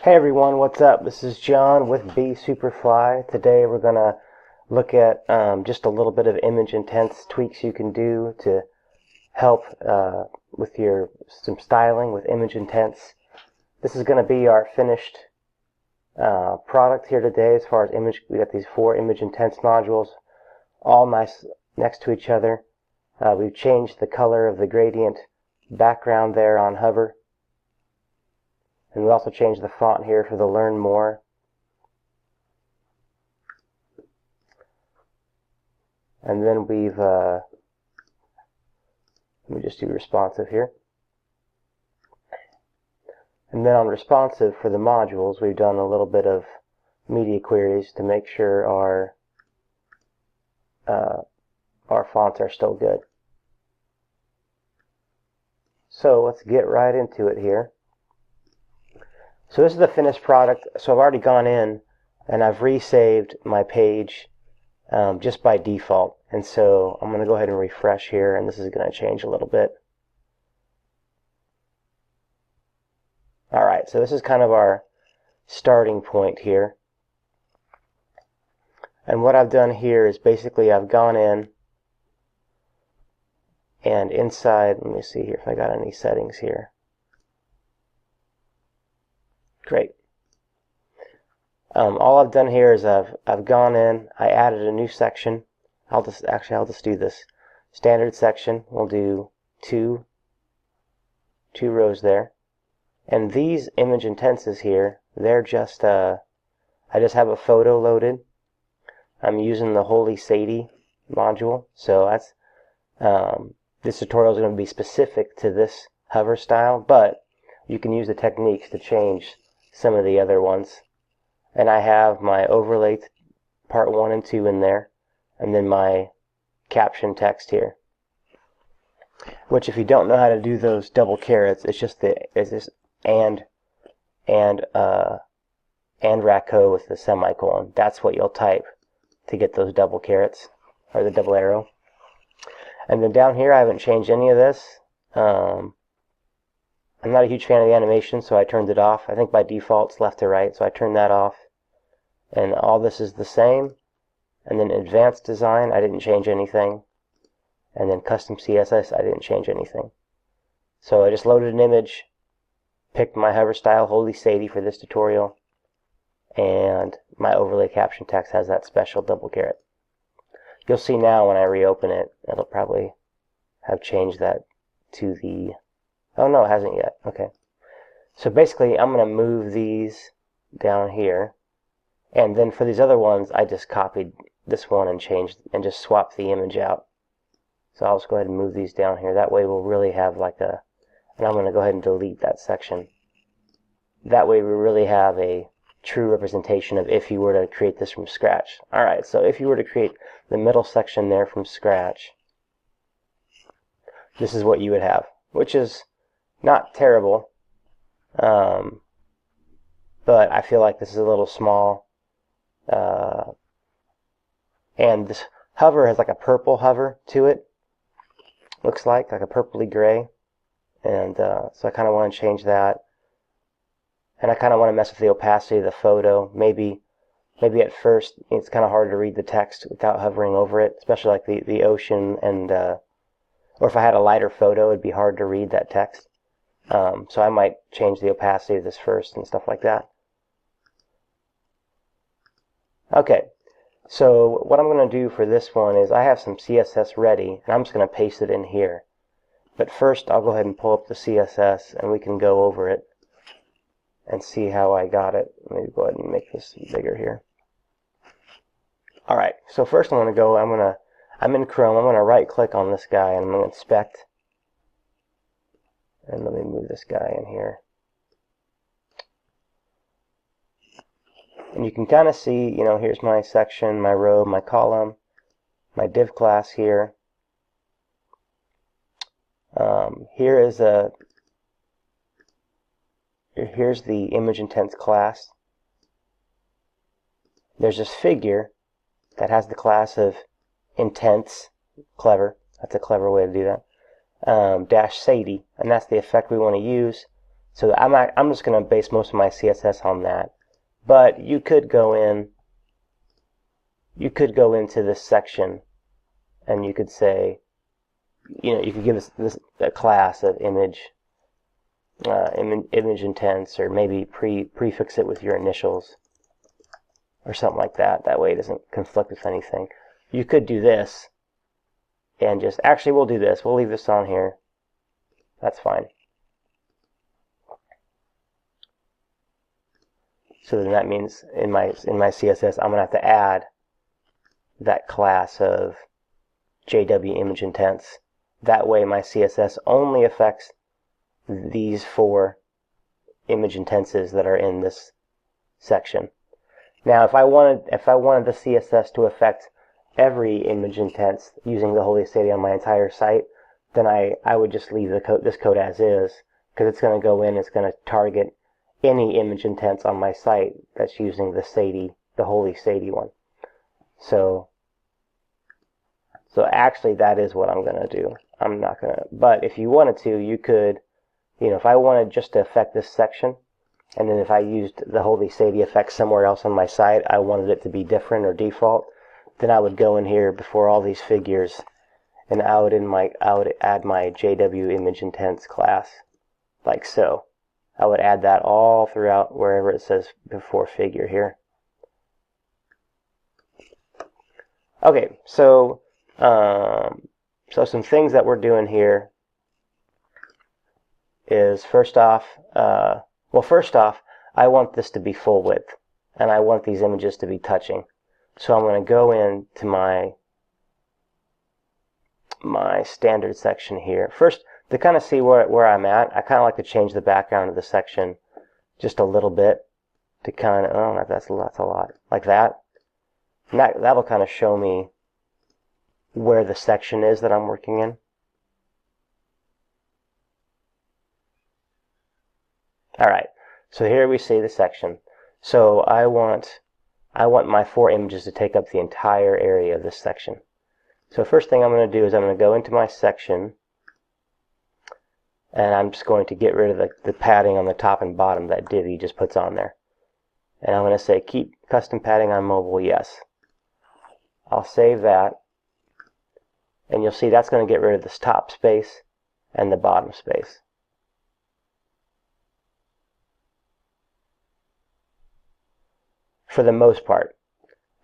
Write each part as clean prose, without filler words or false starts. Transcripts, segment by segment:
Hey everyone, what's up? This is John with BeSuperfly. Today we're going to look at just a little bit of image intense tweaks you can do to help with some styling with image intense. This is going to be our finished product here today as far as image. We got these 4 image intense modules, all nice next to each other. We've changed the color of the gradient background there on hover. And we also changed the font here for the Learn More. And then we've, let me just do responsive here. And then on responsive for the modules, we've done a little bit of media queries to make sure our fonts are still good. So let's get right into it here. So this is the finished product. So I've already gone in and I've resaved my page just by default. And so I'm going to go ahead and refresh here, and this is going to change a little bit. Alright, so this is kind of our starting point here. And what I've done here is basically I've gone in and inside, let me see here if I got any settings here. Great. All I've done here is I've gone in, I added a new section. I'll just do this standard section. We'll do two rows there, and these image intenses here, they're just I just have a photo loaded. I'm using the Holy Sadie module, so that's this tutorial is going to be specific to this hover style, but you can use the techniques to change some of the other ones. And I have my overlay part 1 and 2 in there, and then my caption text here, which if you don't know how to do those double carets, it's just and Racco with the semicolon. That's what you'll type to get those double carets, or the double arrow. And then down here I haven't changed any of this. I'm not a huge fan of the animation, so I turned it off. I think by default it's left to right, so I turned that off. And all this is the same. And then advanced design, I didn't change anything. And then custom CSS, I didn't change anything. So I just loaded an image, picked my hover style Holy Sadie for this tutorial, and my overlay caption text has that special double caret. You'll see now when I reopen it, it'll probably have changed that to the... Oh no, it hasn't yet. Okay. So basically, I'm going to move these down here. And then for these other ones, I just copied this one and changed and just swapped the image out. So I'll just go ahead and move these down here. That way we'll really have like a... And I'm going to go ahead and delete that section. That way we really have a true representation of if you were to create this from scratch. Alright, so if you were to create the middle section there from scratch, this is what you would have, which is not terrible, but I feel like this is a little small, and this hover has like a purple hover to it, looks like a purpley gray, and so I kind of want to change that, and I kind of want to mess with the opacity of the photo. Maybe at first it's kind of hard to read the text without hovering over it, especially like the ocean, and or if I had a lighter photo it'd be hard to read that text. So I might change the opacity of this first and stuff like that. Okay, so what I'm going to do for this one is I have some CSS ready, and I'm just going to paste it in here. But first I'll go ahead and pull up the CSS and we can go over it and see how I got it. Let me go ahead and make this bigger here. Alright, so first I'm in Chrome, I'm going to right click on this guy and I'm going to inspect. And let me move this guy in here. And you can kind of see, here's my section, my row, my column, my div class here. Here's the image intense class. There's this figure that has the class of intense, clever. That's a clever way to do that. Dash Sadie, and that's the effect we want to use. So I'm just going to base most of my CSS on that. But you could go into this section and you could say, you could give this a class of image intents, or maybe prefix it with your initials or something like that. That way it doesn't conflict with anything. You could do this and actually we'll do this. We'll leave this on here. That's fine. So then that means in my CSS I'm going to have to add that class of JW image intents. That way my CSS only affects these 4 image intenses that are in this section. Now if I wanted the CSS to affect every image intents using the Holy City on my entire site, then I would just leave this code as is, because it's going to go in, it's going to target any image intents on my site that's using the Holy Sadie one. So actually that is what I'm going to do. I'm not going to, but if you wanted to, you could, if I wanted just to affect this section, and then if I used the Holy Sadie effect somewhere else on my site, I wanted it to be different or default, then I would go in here before all these figures, and I would add my JW image intents class, like so. I would add that all throughout wherever it says before figure here. Okay, so some things that we're doing here is first off, I want this to be full width, and I want these images to be touching. So I'm going to go into my standard section here. First, to kind of see where I'm at, I kind of like to change the background of the section just a little bit to kind of, that's a lot, like that. And that'll kind of show me where the section is that I'm working in. Alright, so here we see the section. So I want my 4 images to take up the entire area of this section. So first thing I'm going to do is I'm going to go into my section, and I'm just going to get rid of the padding on the top and bottom that Divi just puts on there. And I'm going to say keep custom padding on mobile, yes. I'll save that, and you'll see that's going to get rid of this top space and the bottom space. For the most part.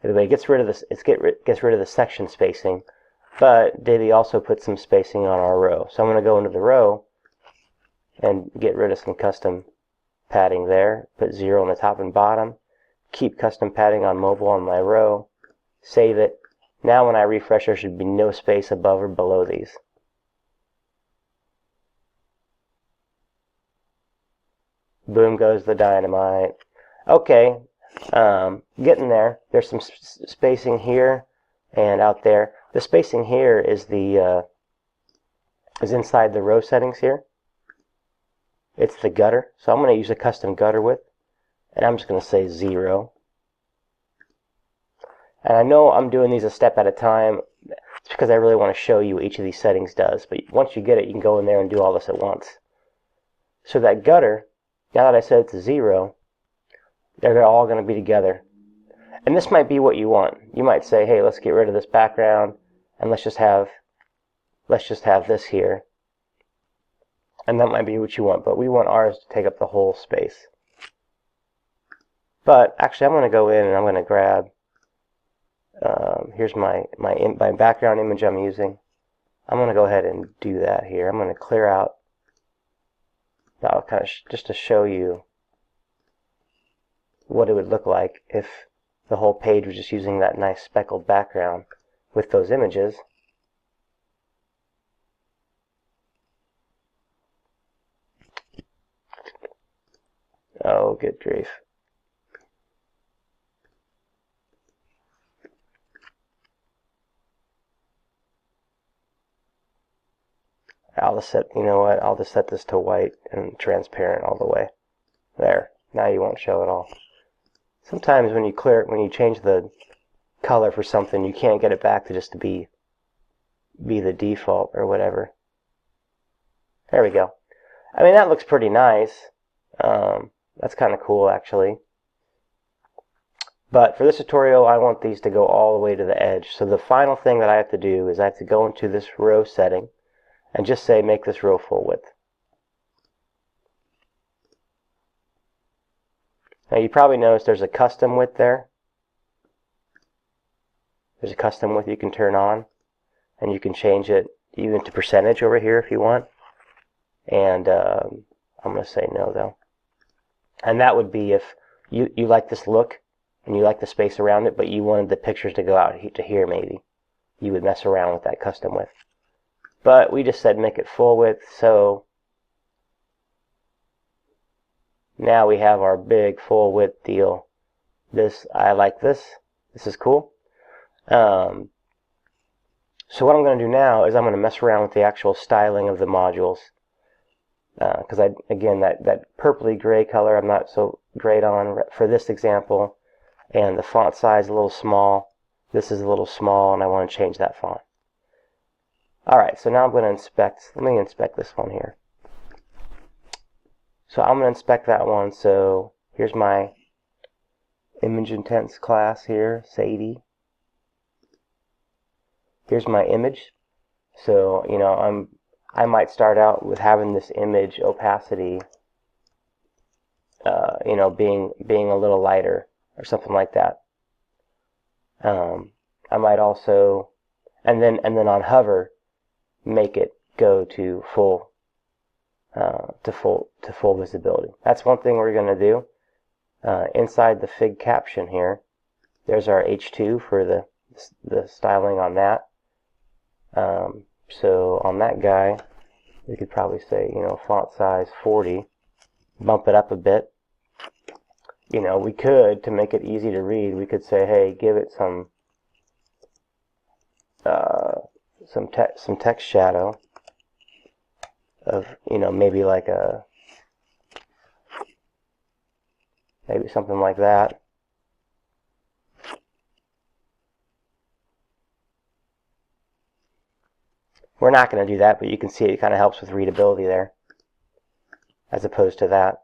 It gets rid of this. Gets rid of the section spacing, but Divi also puts some spacing on our row. So I'm going to go into the row and get rid of some custom padding there. Put 0 on the top and bottom. Keep custom padding on mobile on my row. Save it. Now when I refresh, there should be no space above or below these. Boom goes the dynamite. Okay. Getting there. There's some spacing here and out there. The spacing here is is inside the row settings here. It's the gutter, so I'm going to use a custom gutter width, and I'm just going to say 0. And I know I'm doing these a step at a time. It's because I really want to show you what each of these settings does. But once you get it, you can go in there and do all this at once. So that gutter, now that I said it's 0, they're all going to be together. And this might be what you want. You might say, hey, let's get rid of this background and let's just have this here. And that might be what you want, but we want ours to take up the whole space. But actually I'm going to go in and I'm going to grab here's my background image I'm using. I'm going to go ahead and do that here. I'm going to clear out that kind of just to show you what it would look like if the whole page was just using that nice speckled background with those images. Oh, good grief. I'll just set, you know what, I'll just set this to white and transparent all the way. There. Now you won't show it all. Sometimes when you change the color for something, you can't get it back to just to be the default or whatever. There we go. I mean, that looks pretty nice. That's kind of cool, actually. But for this tutorial, I want these to go all the way to the edge. So the final thing that I have to do is I have to go into this row setting and just say make this row full width. Now you probably noticed there's a custom width there. There's a custom width you can turn on, and you can change it even to percentage over here if you want. And I'm going to say no, though. And that would be if you like this look and you like the space around it, but you wanted the pictures to go out to here maybe. You would mess around with that custom width. But we just said make it full width, so now we have our big full width deal. I like this. This is cool. So what I'm going to do now is I'm going to mess around with the actual styling of the modules. Because again, that purpley gray color I'm not so great on for this example. And the font size is a little small. This is a little small, and I want to change that font. Alright, so now I'm going to inspect. Let me inspect this one here. So I'm going to inspect that one. So here's my image intense class here, Sadie. Here's my image. So, you know, I might start out with having this image opacity, you know, being a little lighter or something like that. I might also, and then on hover, make it go to full visibility. That's one thing we're going to do. Inside the fig caption here, there's our H2 for the styling on that. So on that guy, we could probably say, you know, font size 40, bump it up a bit. You know, we could, to make it easy to read, we could say, hey, give it some text shadow of, you know, maybe like maybe something like that. We're not going to do that, but you can see it kind of helps with readability there, as opposed to that.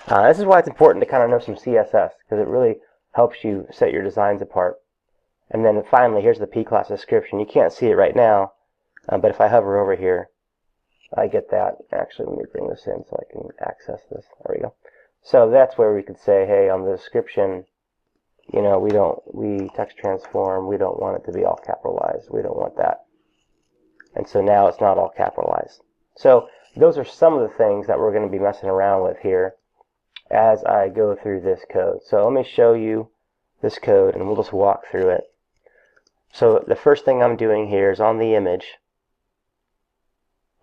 This is why it's important to kind of know some CSS, because it really helps you set your designs apart. And then finally, here's the P-class description. You can't see it right now, but if I hover over here, I get that. Actually, let me bring this in so I can access this. There we go. So that's where we could say, hey, on the description, you know, we text transform, we don't want it to be all capitalized. We don't want that. And so now it's not all capitalized. So those are some of the things that we're going to be messing around with here as I go through this code. So let me show you this code and we'll just walk through it. So the first thing I'm doing here is on the image,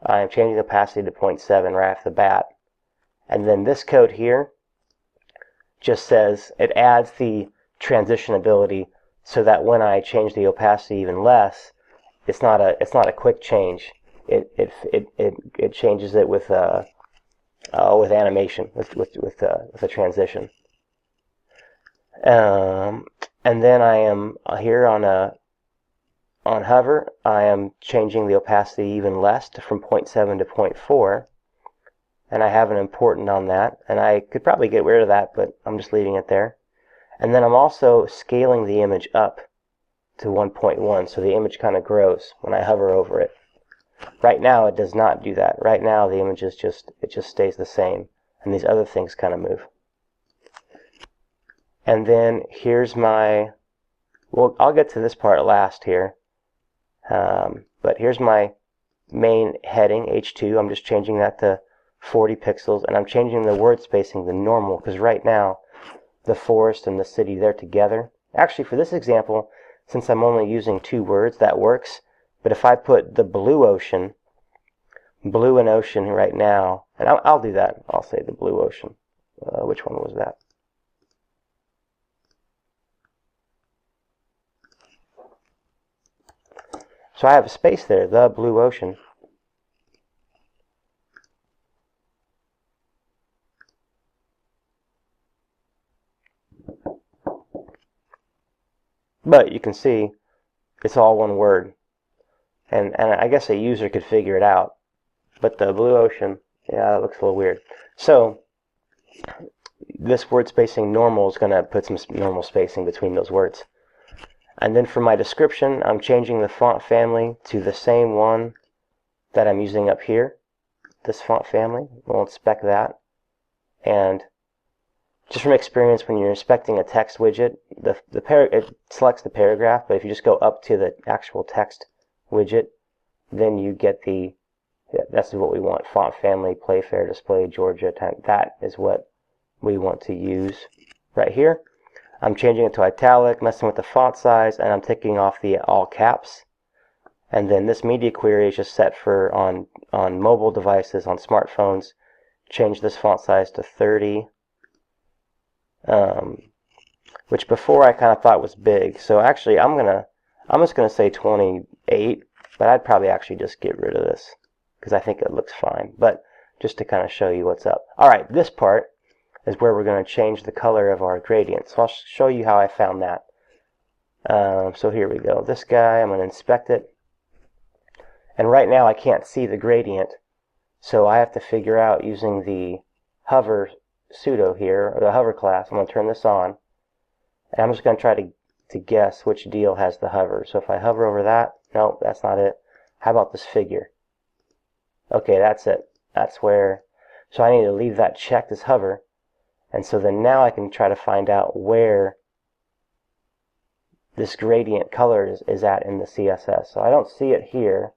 I am changing the opacity to 0.7 right off the bat. And then this code here just says, it adds the transition ability so that when I change the opacity even less, it's not a quick change. It changes it with animation, with a transition. And then I am here on hover. I am changing the opacity even less from 0.7 to 0.4, and I have an important on that. And I could probably get rid of that, but I'm just leaving it there. And then I'm also scaling the image up to 1.1, so the image kind of grows when I hover over it. Right now it does not do that. Right now the image is just stays the same, and these other things kind of move. And then here's my, well, I'll get to this part last here, but here's my main heading, H2. I'm just changing that to 40 pixels, and I'm changing the word spacing to normal, because right now the forest and the city, they're together. Actually, for this example, since I'm only using 2 words, that works. But if I put the blue ocean, blue and ocean right now, and I'll do that. I'll say the blue ocean. Which one was that? So I have a space there, the blue ocean. But you can see it's all one word. And I guess a user could figure it out. But the blue ocean Yeah, that looks a little weird. So this word spacing normal is going to put some normal spacing between those words. And then for my description, I'm changing the font family to the same one that I'm using up here. This font family. We'll inspect that. And just from experience, when you're inspecting a text widget, it selects the paragraph, but if you just go up to the actual text widget, then you get the, that's what we want, font family, Playfair, Display, Georgia. That is what we want to use right here. I'm changing it to italic, messing with the font size, and I'm taking off the all caps. And then this media query is just set for on mobile devices, on smartphones. Change this font size to 30. Which before I kind of thought was big. So actually I'm just gonna say 28, but I'd probably actually just get rid of this because I think it looks fine. But just to kind of show you what's up. Alright, this part is where we're going to change the color of our gradient. So I'll show you how I found that. So here we go. This guy, I'm going to inspect it. And right now I can't see the gradient. So I have to figure out using the hover pseudo here, or the hover class. I'm going to turn this on. And I'm just going to try to guess which deal has the hover. So if I hover over that, no, that's not it. How about this figure? Okay, that's it. That's where, so I need to leave that checked as hover. And so then now I can try to find out where this gradient color is at in the CSS. So I don't see it here.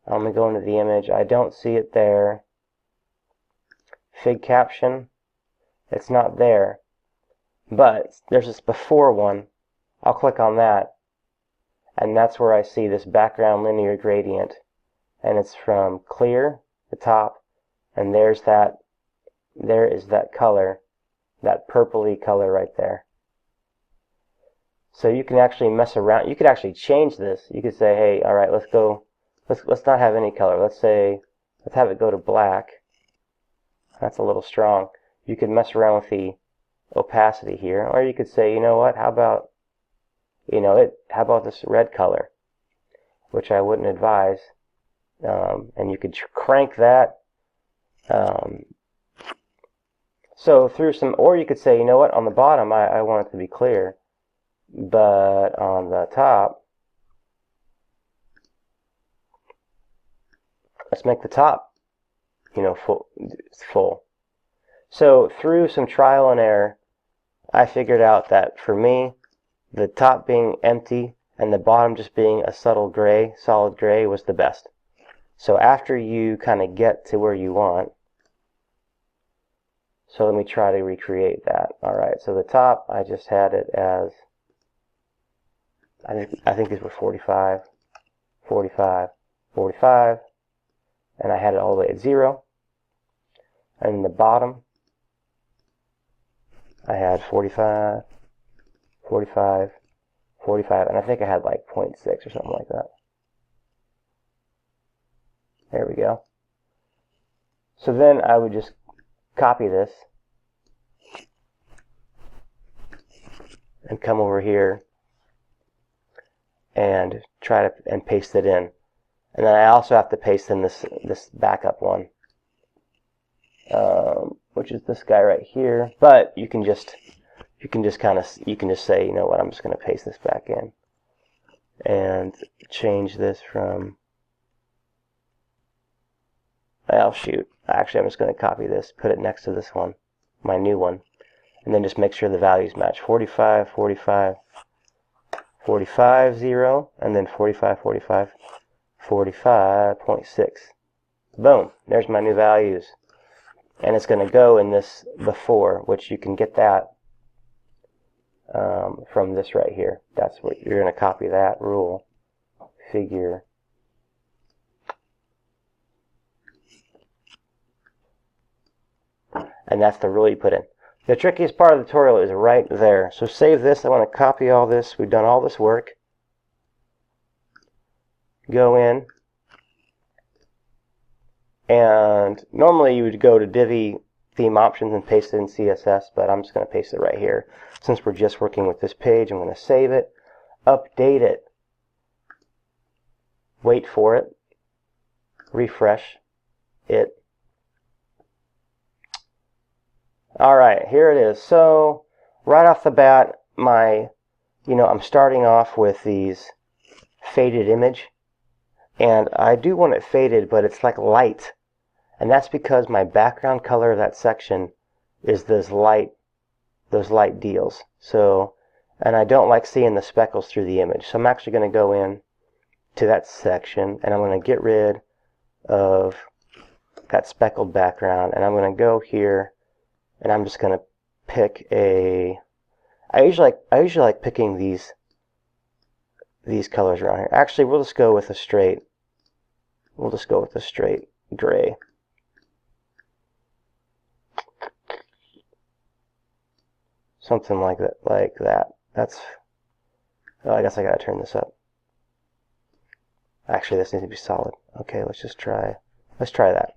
I'm going to go into the image. I don't see it there. Fig caption, it's not there. But there's this before one. I'll click on that. And that's where I see this background linear gradient. And it's from clear, the top, and there is that color, that purpley color right there. So you can actually mess around. You could actually change this. You could say, hey, all right, let's not have any color. Let's have it go to black. That's a little strong. You could mess around with the opacity here, or you could say, you know what? How about this red color, which I wouldn't advise. And you could crank that. So through some, or you could say, you know what, on the bottom I want it to be clear, but on the top, let's make the top, full. So through some trial and error, I figured out that for me, the top being empty and the bottom just being a subtle gray, solid gray, was the best. So after you kind of get to where you want, so let me try to recreate that. Alright, so the top, I just had it as, I think these were 45, 45, 45, and I had it all the way at 0. And the bottom, I had 45, 45, 45, and I think I had like 0.6 or something like that. There we go. So then I would just copy this and come over here and try to paste it in. And then I also have to paste in this backup one, which is this guy right here. But you can just say, you know what, I'm just going to paste this back in and change this from, oh shoot, actually I'm just going to copy this, put it next to this one, my new one, and then just make sure the values match. 45, 45, 45, 0, and then 45, 45, 45.6. Boom, there's my new values. And it's going to go in this before, which you can get that from this right here. That's what you're going to copy, that rule, figure. And that's the rule you put in. The trickiest part of the tutorial is right there. So save this. I want to copy all this. We've done all this work. Go in. And normally you would go to Divi theme options and paste it in CSS, but I'm just going to paste it right here. Since we're just working with this page, I'm going to save it, update it, wait for it, refresh it, Alright, here it is. So, right off the bat, I'm starting off with these faded image. And I do want it faded, but it's like light. And that's because my background color of that section is those light deals. So, and I don't like seeing the speckles through the image. So I'm actually going to go in to that section and I'm going to get rid of that speckled background. And I'm going to go here and I'm just going to pick a, I usually like picking these colors around here. Actually, we'll just go with a straight gray. Something like that. That's, oh, I guess I gotta turn this up. Actually, this needs to be solid. Okay, let's try that.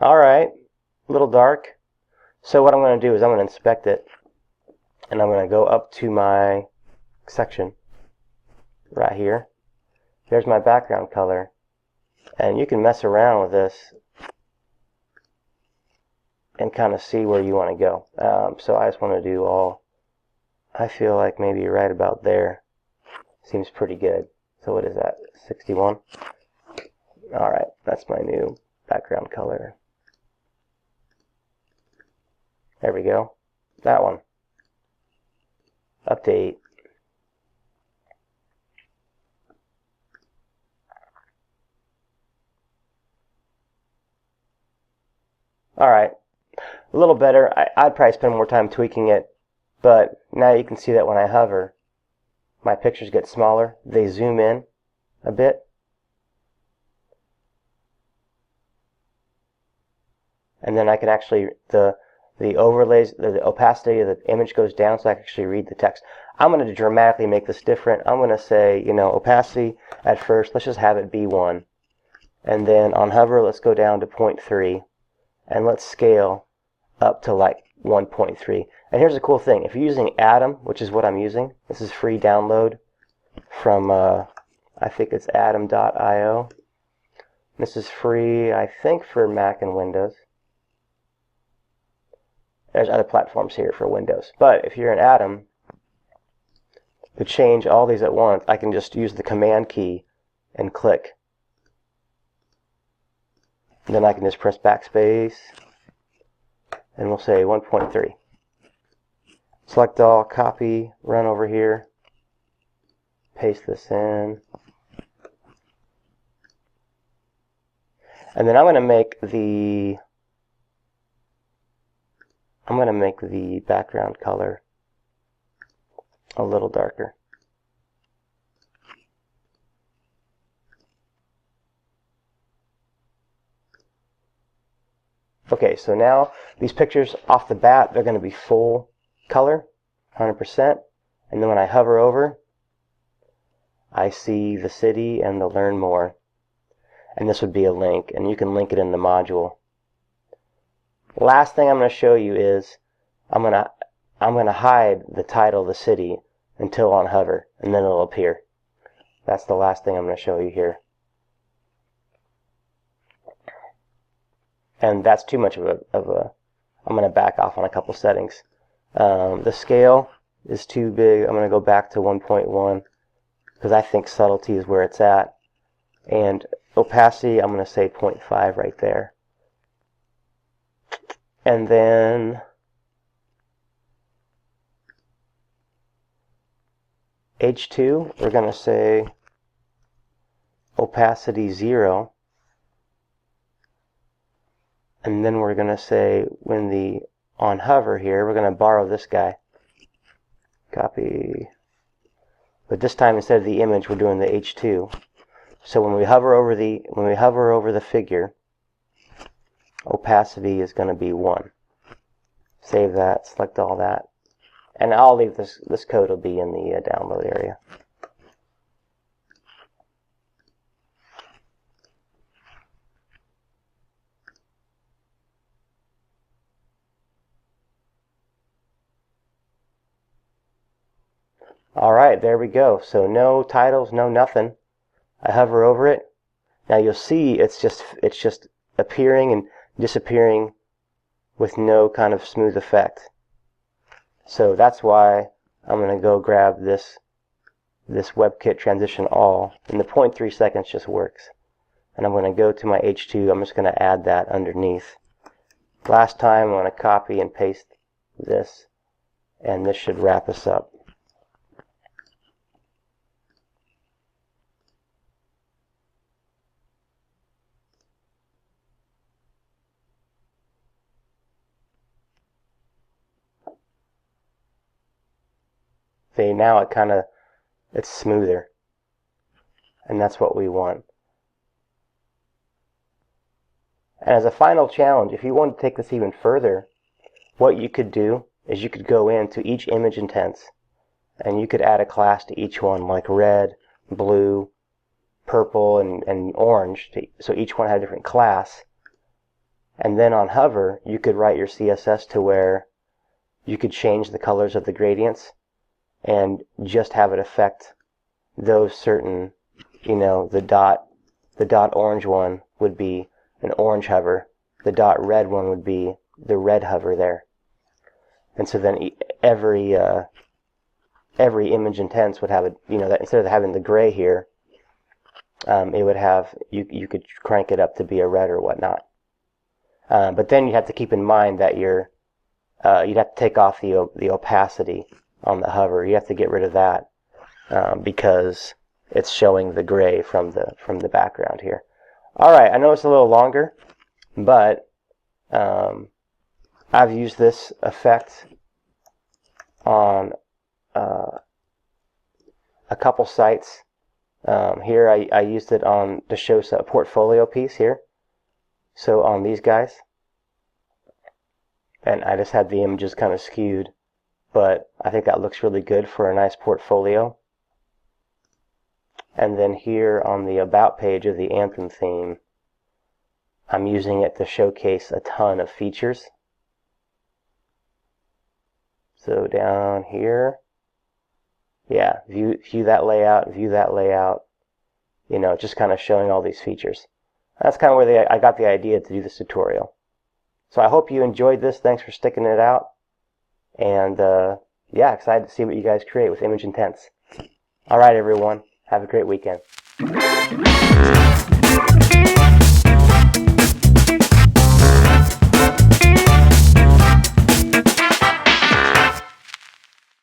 Alright, a little dark. So what I'm going to do is I'm going to inspect it, and I'm going to go up to my section right here. There's my background color, and you can mess around with this and kind of see where you want to go. So I just want to do all, I feel like maybe right about there seems pretty good. So what is that, 61? Alright, that's my new background color. There we go. That one. Update. Alright, a little better. I'd probably spend more time tweaking it, but now you can see that when I hover, my pictures get smaller. They zoom in a bit. And then I can actually, the overlays, the opacity of the image goes down so I can actually read the text. I'm going to dramatically make this different. I'm going to say, opacity at first, let's just have it be 1. And then on hover, let's go down to 0.3. And let's scale up to like 1.3. And here's the cool thing. If you're using Atom, which is what I'm using, this is free download from, I think it's atom.io. This is free, I think, for Mac and Windows. There's other platforms here for Windows. But if you're in Atom, to change all these at once, I can just use the Command key and click. And then I can just press backspace, and we'll say 1.3. Select all, copy, run over here, paste this in. And then I'm going to make the background color a little darker. Okay, so now these pictures off the bat, they're going to be full color, 100%. And then when I hover over, I see the city and the learn more. And this would be a link, and you can link it in the module. Last thing I'm going to show you is I'm going to hide the title of the city until on hover, and then it'll appear. That's the last thing I'm going to show you here. And that's too much of a I'm going to back off on a couple settings. The scale is too big. I'm going to go back to 1.1 because I think subtlety is where it's at. And opacity, I'm going to say 0.5 right there. And then H2, we're going to say opacity 0. And then we're going to say when on hover here, we're going to borrow this guy. Copy. But this time instead of the image, we're doing the H2. So when we hover over the figure, opacity is going to be 1. Save that, select all that. And I'll leave this code will be in the download area. Alright, there we go. So no titles, no nothing. I hover over it. Now you'll see it's just appearing and disappearing with no kind of smooth effect. So that's why I'm going to go grab this WebKit transition all, and the 0.3 seconds just works. And I'm going to go to my H2. I'm just going to add that underneath. Last time I'm going to copy and paste this, and this should wrap us up. See, now it's smoother, and that's what we want. And as a final challenge, if you want to take this even further, what you could do is you could go into each image intents, and you could add a class to each one, like red, blue, purple, and orange, so each one had a different class. And then on hover, you could write your CSS to where you could change the colors of the gradients and just have it affect those certain, the dot orange one would be an orange hover, the dot red one would be the red hover there. And so then every image intents would have that instead of having the gray here, it would have, you could crank it up to be a red or whatnot. But then you have to keep in mind that you'd have to take off the opacity on the hover. You have to get rid of that because it's showing the gray from the background here. All right, I know it's a little longer, but I've used this effect on a couple sites. Here I used it to show a portfolio piece here. So on these guys, and I just had the images kind of skewed, but I think that looks really good for a nice portfolio. And then here on the About page of the Anthem theme, I'm using it to showcase a ton of features. So down here, yeah, view that layout, just kind of showing all these features. That's kind of where I got the idea to do this tutorial. So I hope you enjoyed this. Thanks for sticking it out. And yeah, excited to see what you guys create with image intents. All right, everyone. Have a great weekend.